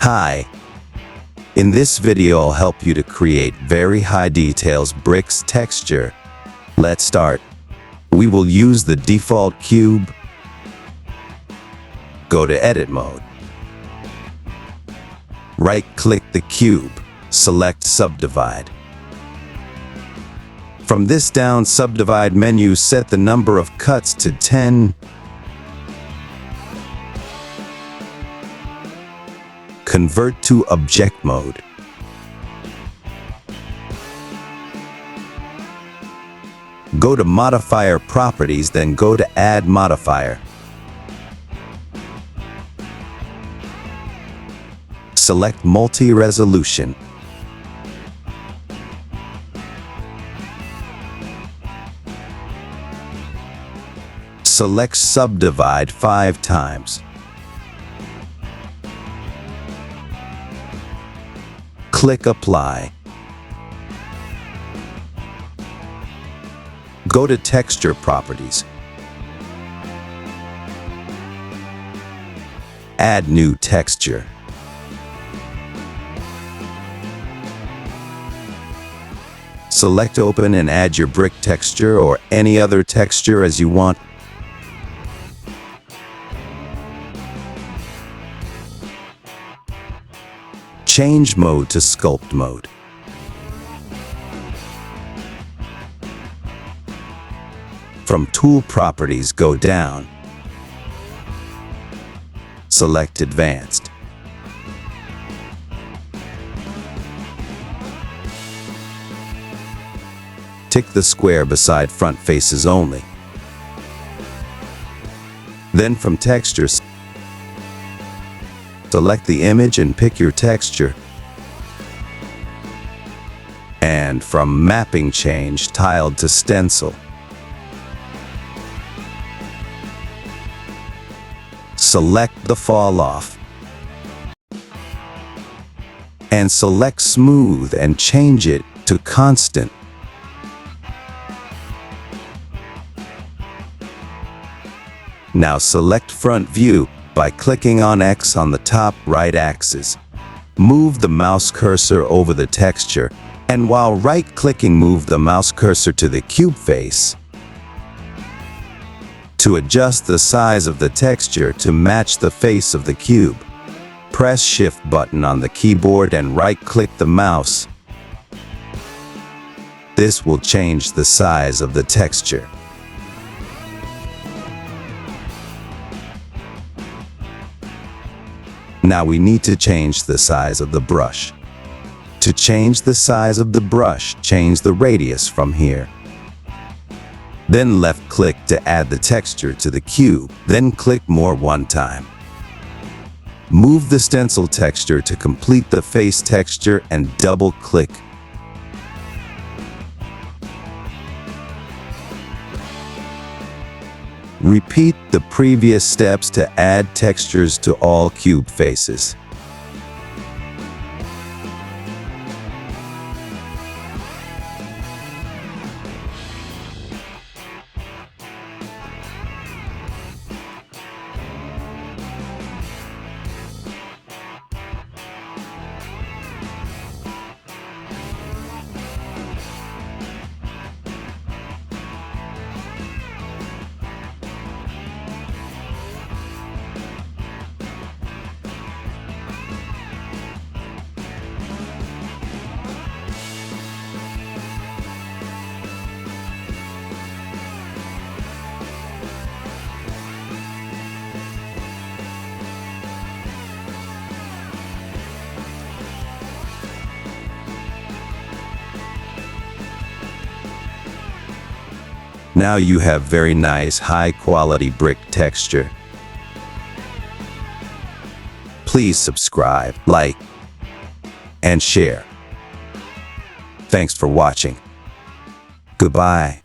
Hi. In this video I'll help you to create very high details bricks texture. Let's start. We will use the default cube. Go to edit mode. Right-click the cube. Select subdivide. From this down subdivide menu, set the number of cuts to 10. Convert to object mode. Go to modifier properties, then go to add modifier. Select multi-resolution. Select subdivide 5 times. Click apply. Go to texture properties. Add new texture. Select open and add your brick texture or any other texture as you want. Change mode to sculpt mode. From tool properties, go down. Select advanced. Tick the square beside front faces only. Then from textures, select the image and pick your texture. And from mapping, change tiled to stencil. Select the fall off. And select smooth and change it to constant. Now select front view by clicking on X on the top right axis. Move the mouse cursor over the texture, and while right-clicking, move the mouse cursor to the cube face. To adjust the size of the texture to match the face of the cube, press Shift button on the keyboard and right-click the mouse. This will change the size of the texture. Now we need to change the size of the brush. To change the size of the brush, change the radius from here. Then left-click to add the texture to the cube, then click more one time. Move the stencil texture to complete the face texture and double-click. Repeat the previous steps to add textures to all cube faces. Now you have very nice high-quality brick texture. Please subscribe, like, and share. Thanks for watching. Goodbye.